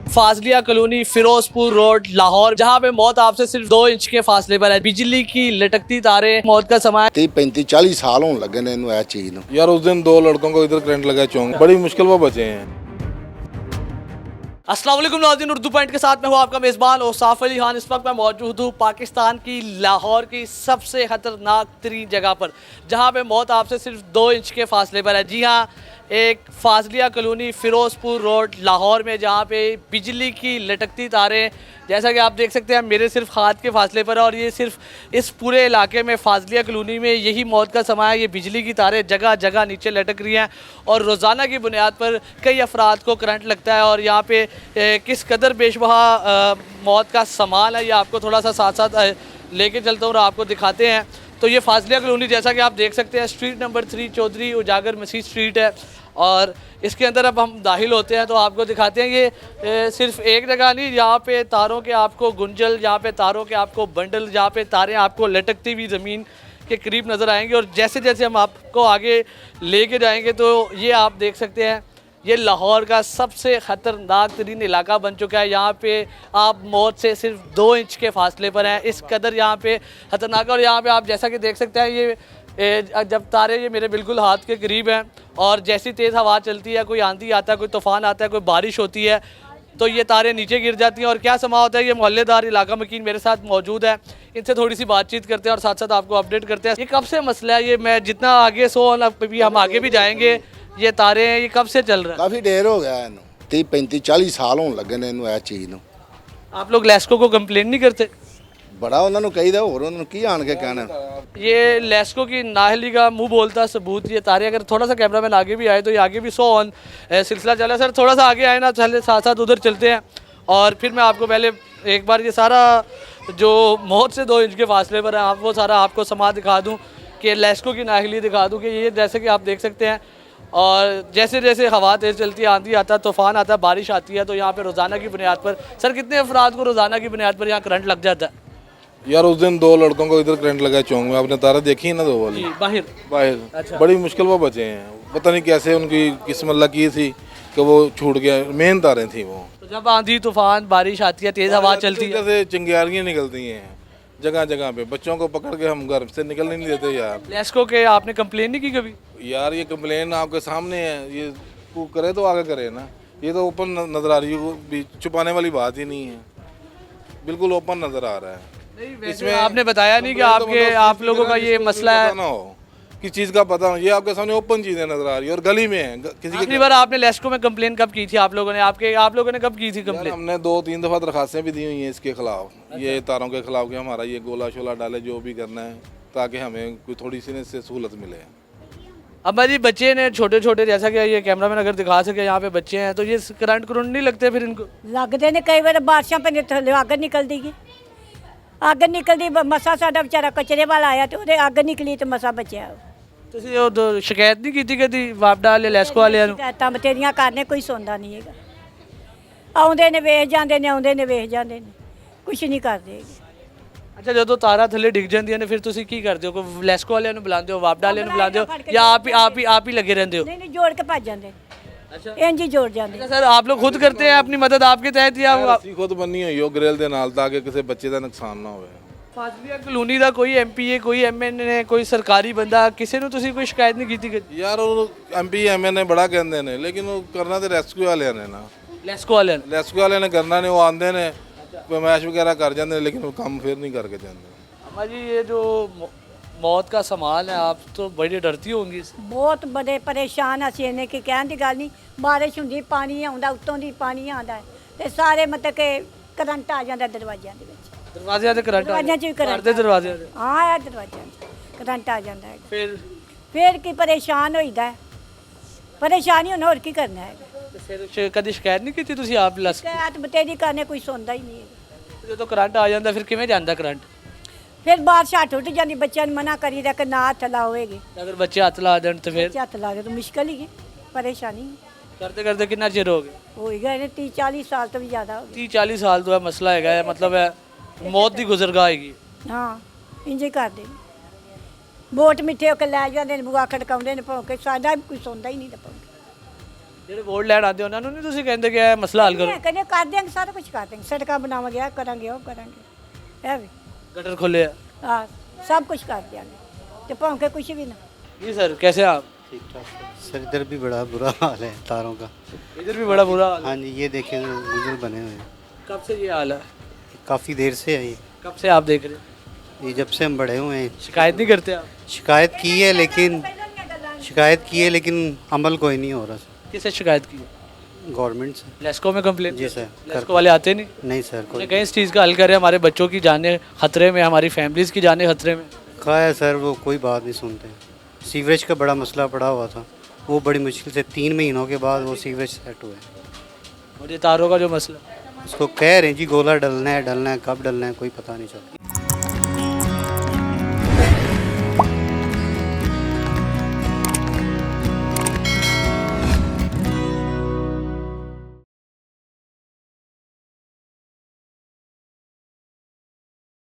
फाजलिया colony, Firozpur road, Lahore, जहाँ पे मौत आपसे सिर्फ 2 इंच के फासले पर है। बिजली की लटकती तारें, मौत का समय 30-35-40 साल होने लगे ने इन्हों चीज ਨੂੰ। यार उस दिन 2 लड़कों को इधर करंट लगा चौंक, बड़ी मुश्किल वो बचे हैं। अस्सलाम वालेकुम नाज़रीन, उर्दू पॉइंट के साथ मैं हूँ आपका मेज़बान औसाफ अली खान। इस वक्त मैं मौजूद हूँ पाकिस्तान की लाहौर की सबसे ख़तरनाक तरीन जगह पर, जहाँ पे मौत आपसे सिर्फ 2 इंच के फासले पर है। जी हाँ, एक फाजलिया कॉलोनी, फिरोजपुर रोड, लाहौर में, जहाँ पे बिजली की लटकती तारें, जैसा कि आप देख सकते हैं, मेरे सिर्फ हाथ के फासले पर है। और ये सिर्फ इस पूरे इलाके में, फाजलिया कॉलोनी में यही मौत का समय है। ये बिजली की तारें जगह जगह नीचे लटक रही हैं और रोज़ाना की बुनियाद पर कई अफराद को करंट लगता है। और यहाँ पे किस कदर बेशबहा मौत का सामान है, ये आपको थोड़ा सा साथ साथ लेके चलता हूँ और आपको दिखाते हैं। तो ये फाजलिया कॉलोनी, जैसा कि आप देख सकते हैं, स्ट्रीट नंबर 3 चौधरी उजागर मसीह स्ट्रीट है। और इसके अंदर अब हम दाखिल होते हैं तो आपको दिखाते हैं। ये सिर्फ एक जगह नहीं, यहाँ पे तारों के आपको गुंजल, यहाँ पे तारों के आपको बंडल, यहाँ पे तारें आपको लटकती हुई ज़मीन के करीब नज़र आएंगे। और जैसे जैसे हम आपको आगे लेके जाएंगे तो ये आप देख सकते हैं, ये लाहौर का सबसे ख़तरनाक तरीन इलाका बन चुका है। यहाँ पे आप मौत से सिर्फ 2 इंच के फासले पर हैं, इस कदर यहाँ पे ख़तरनाक। और यहाँ पे आप जैसा कि देख सकते हैं, ये जब तारे ये मेरे बिल्कुल हाथ के करीब हैं और जैसी तेज़ हवा चलती है, कोई आंधी आता है, कोई तूफ़ान आता है, कोई बारिश होती है, तो ये तारे नीचे गिर जाती हैं। और क्या समा होता है, ये मोहल्लेदार इलाका मकीन मेरे साथ मौजूद है, इनसे थोड़ी सी बातचीत करते हैं और साथ साथ आपको अपडेट करते हैं। ये कब से मसला है? ये मैं जितना आगे भी हम आगे भी जाएंगे, ये तारे हैं, ये कब से चल रहा है? काफी देर हो गया इन्हों 30-35-40 साल होने लगे ने इन्हों चीज ਨੂੰ। आप लोग लेस्को को कंप्लेन नहीं करते? बड़ा ਉਹਨਾਂ ਨੂੰ ਕਹੀਦਾ, ਹੋਰ ਉਹਨਾਂ ਨੂੰ ਕੀ ਆਣ ਕੇ ਕਹਿਣਾ। ये लेस्को की नाहली का मुंह बोलता सबूत ये तारे। अगर थोड़ा सा कैमरामैन आगे भी आए तो ये आगे भी 100 ऑन सिलसिला चला है। सर थोड़ा सा आगे आए ना, चले साथ साथ उधर चलते हैं और फिर मैं आपको पहले एक बार ये सारा जो मौत से 2 इंच के फासले पर है, आप वो सारा आपको समा दिखा दूँ कि लेस्को की नाहली दिखा दूँ कि ये जैसे कि आप देख सकते हैं। और जैसे जैसे हवा तेज़ चलती है, आंधी आता है, तूफ़ान आता है, बारिश आती है, तो यहाँ पे रोज़ाना की बुनियाद पर सर कितने अफराद को रोज़ाना की बुनियाद पर यहाँ करंट लग जाता है? यार उस दिन 2 लड़कों को इधर करंट लगा चौंक में, आपने तारा देखी है ना 2 वाली? बाहर अच्छा। बड़ी मुश्किल वो बचे हैं। पता नहीं कैसे उनकी किस्मत लगी थी कि वो छूट गया। मेन तारें थी वो। तो जब आंधी तूफ़ान बारिश आती है, तेज़ हवा चलती है, जैसे चिंगारियाँ निकलती हैं जगह जगह पे, बच्चों को पकड़ के हम घर से निकलने नहीं देते यार। लेस्को के आपने कंप्लेन नहीं की कभी? यार ये कंप्लेन आपके सामने है, ये वो करे तो आगे करे ना। ये तो ओपन नज़र आ रही है, वो छुपाने वाली बात ही नहीं है, बिल्कुल ओपन नज़र आ रहा है। इसमें आपने बताया नहीं कि आपके आप लोगों का ये मसला है? ना हो किस चीज़ का पता हो, ये आपके सामने ओपन चीज़ें नज़र आ रही है और गली में है। किसी आखिरी बार आपने लेस्को में कंप्लेन कब की थी? आप लोगों ने आप लोगों ने कब की थी यार कंप्लेन? हमने 2-3 दफ़ा दरखास्तें भी दी हुई हैं इसके खिलाफ, ये तारों के खिलाफ कि हमारा ये गोला शोला डाले, जो भी करना है, ताकि हमें कोई थोड़ी सी इससे सहूलत मिले। अब जी बच्चे ने छोटे छोटे, जैसा कि ये कैमरामैन अगर दिखा सके, यहाँ पे बच्चे हैं, तो ये करंट नहीं लगते फिर इनको? लगते ने कई बार बारिशों पे थल्ले अग निकलती है, अग निकलती मसा साडा बेचारा कचरे वाला आया तो अग निकली तो मसा बचया। ਤੁਸੀਂ ਉਹ ਸ਼ਿਕਾਇਤ ਨਹੀਂ ਕੀਤੀ ਕਦੀ ਵਾਪਡਾ ਵਾਲੇ ਲੈਸਕੋ ਵਾਲਿਆਂ ਨੂੰ? ਸ਼ਿਕਾਇਤਾਂ ਬਤੇਰੀਆਂ ਕਰਨੇ, ਕੋਈ ਸੁਣਦਾ ਨਹੀਂ ਹੈਗਾ। ਆਉਂਦੇ ਨੇ ਵੇਖ ਜਾਂਦੇ ਨੇ, ਆਉਂਦੇ ਨੇ ਵੇਖ ਜਾਂਦੇ ਨੇ, ਕੁਛ ਨਹੀਂ ਕਰਦੇ ਹੈਗੇ। ਅੱਛਾ, ਜਦੋਂ ਤਾਰਾਂ ਥੱਲੇ ਡਿੱਗ ਜਾਂਦੀਆਂ ਨੇ ਫਿਰ ਤੁਸੀਂ ਕੀ ਕਰਦੇ ਹੋ? ਕੋਈ ਲੈਸਕੋ ਵਾਲਿਆਂ ਨੂੰ ਬੁਲਾਉਂਦੇ ਹੋ, ਵਾਪਡਾ ਵਾਲਿਆਂ ਨੂੰ ਬੁਲਾਉਂਦੇ ਹੋ, ਜਾਂ ਆਪ ਹੀ ਲੱਗੇ ਰਹਿੰਦੇ ਹੋ? ਨਹੀਂ ਨਹੀਂ, ਜੋੜ ਕੇ ਭੱਜ ਜਾਂਦੇ अच्छा ਇੰਜ ਹੀ ਜੋੜ ਜਾਂਦੇ। अच्छा सर, आप लोग खुद करते हैं अपनी मदद आपके तहत या ਅਸੀਂ ਖੁਦ ਬੰਨੀ ਹੋਈ ਉਹ ਗ੍ਰਿਲ ਦੇ ਨਾਲ, ਤਾਂ ਕਿ ਕਿਸੇ ਬੱਚੇ ਦਾ ਨੁਕਸਾਨ ਨਾ ਹੋਵੇ। फाजलिया कॉलोनी का कोई MPA, कोई MN, कोई सरकारी बंदा, किसी ने तुसी कोई शिकायत नहीं की थी? यार ਉਹ MP MN ਬੜਾ ਕਹਿੰਦੇ ਨੇ, ਲੇਕਿਨ ਉਹ ਕਰਨਾ ਤੇ ਰੈਸਕਿਊ ਵਾਲਿਆਂ ਨੇ ਨਾ। ਲੈਸਕੋ ਵਾਲਿਆਂ ਨੇ? ਰੈਸਕਿਊ ਵਾਲਿਆਂ ਨੇ ਕਰਨਾ ਨੇ, ਉਹ ਆਉਂਦੇ ਨੇ ਪਰਮੈਸ਼ ਵਗੈਰਾ ਕਰ ਜਾਂਦੇ ਨੇ, ਲੇਕਿਨ ਉਹ ਕੰਮ ਫਿਰ ਨਹੀਂ ਕਰਕੇ ਜਾਂਦੇ। अम्मा जी, ये जो मौत का सामान है, आप तो बड़ी डरती होंगी इससे? ਬਹੁਤ ਬੜੇ ਪਰੇਸ਼ਾਨ ਅਸੀਂ ਇਹਨੇ ਕੀ ਕਹਿਣ ਦੀ ਗੱਲ ਨਹੀਂ। ਬਾਰਿਸ਼ ਹੁੰਦੀ, ਪਾਣੀ ਆਉਂਦਾ, ਉੱਤੋਂ ਦੀ ਪਾਣੀ ਆਉਂਦਾ ਤੇ ਸਾਰੇ ਮਤਲਬ ਕਿ ਕਰੰਟ ਆ ਜਾਂਦਾ ਦਰਵਾਜ਼ਿਆਂ ਦੇ ਵਿੱਚ। दरवाजे से करंट? दरवाज़ों च भी करंट घर दे दरवाजे से? ਹਾਂ ਇਹ ਦਰਵਾਜ਼ਿਆਂ 'ਚ ਕਰੰਟ ਆ ਜਾਂਦਾ ਹੈ। फिर ਕੀ ਪਰੇਸ਼ਾਨ ਹੋਈਦਾ ਹੈ, ਪਰੇਸ਼ਾਨੀ ਹੁਣ ਹੋਰ ਕੀ ਕਰਨਾ ਹੈ। फिर कदी शिकायत नहीं की तुसी आप लस? ਸ਼ਿਕਾਇਤ ਬਤੇਰੀ ਕਰਨੇ, ਕੋਈ ਸੁਣਦਾ ਹੀ ਨਹੀਂ ਹੈ। ਜਦੋਂ ਕਰੰਟ ਆ ਜਾਂਦਾ ਫਿਰ ਕਿਵੇਂ ਜਾਂਦਾ ਕਰੰਟ? ਫਿਰ ਬਾਰਿਸ਼ ਹੱਥ ਉੱਠ ਜਾਂਦੀ, ਬੱਚਿਆਂ ਨੂੰ ਮਨਾ ਕਰੀਦਾ ਕਿ ਨਾ ਹੱਥ ਲਾਓਗੇ। ਅਗਰ ਬੱਚੇ ਹੱਥ ਲਾ ਦੇਣ ਤੇ ਫਿਰ? ਬੱਚੇ ਹੱਥ ਲਾ ਦੇ ਤਾਂ ਮੁਸ਼ਕਲ ਹੀ ਹੈ, ਪਰੇਸ਼ਾਨੀ करते करते कितना चिर हो गया? ਹੋਏਗਾ ਇਹਨੇ 30-40 ਸਾਲ ਤੋਂ ਵੀ ਜ਼ਿਆਦਾ ਹੋ 30-40 साल तो है मसला है, मतलब है मौत की गुजरगाह हैगी। ਗਏ। ਹਾਂ ਇੰਜ ਹੀ ਕਰਦੇ ਨੇ। ਵੋਟ ਮਿੱਠੇ ਹੋ ਕੇ ਲੈ ਜਾਂਦੇ ਨੇ, ਬੁਆ ਖੜਕਾਉਂਦੇ ਨੇ ਭੌਂਕੇ, ਸਾਡਾ ਵੀ ਕੋਈ ਸੁਣਦਾ ਹੀ ਨਹੀਂ ਤਾਂ ਭੌਂਕੇ। ਜਿਹੜੇ ਵੋਟ ਲੈਣ ਆਉਂਦੇ ਉਹਨਾਂ ਨੂੰ ਨਹੀਂ ਤੁਸੀਂ ਕਹਿੰਦੇ ਕਿ ਇਹ ਮਸਲਾ ਹੱਲ ਕਰੋ? ਕਹਿੰਦੇ ਕਰ ਦਿਆਂਗੇ, ਸਾਰਾ ਕੁਝ ਕਰ ਦਿਆਂਗੇ, ਸੜਕਾਂ ਬਣਾਵਾਂਗੇ, ਆਹ ਕਰਾਂਗੇ, ਉਹ ਕਰਾਂਗੇ, ਇਹ ਵੀ गटर खोले हैं। ਆ ਸਭ ਕੁਝ ਕਰ ਦਿਆਂਗੇ ਤੇ ਭਾਵੇਂ ਕੁਝ ਵੀ ਨਾ। जी सर कैसे हैं आप? ठीक ठाक सर। इधर भी बड़ा बुरा हाल है तारों का। इधर भी बड़ा बुरा हाल है। हाँ जी, ये देखें गुजर बने हुए हैं, कब से ये हाल है? काफ़ी देर से है ये। कब से आप देख रहे हैं? ये जब से हम बड़े हुए हैं। शिकायत नहीं करते आप? शिकायत की है लेकिन अमल कोई नहीं हो रहा सर। किससे शिकायत की? गवर्नमेंट से। लेस्को में कंप्लेंट? जी सर। लेस्को वाले आते नहीं? नहीं सर, उन्हें कोई कहीं इस चीज़ का हल करें, हमारे बच्चों की जानें खतरे में, हमारी फैमिलीज़ की जानें खतरे में। कहा है सर, वो कोई बात नहीं सुनते। सीवरेज का बड़ा मसला पड़ा हुआ था, वो बड़ी मुश्किल से 3 महीनों के बाद वो सीवरेज सेट हुआ है। और ये तारों का जो मसला, उसको कह रहे हैं जी गोला डलना है, कब डलना है कोई पता नहीं चलता।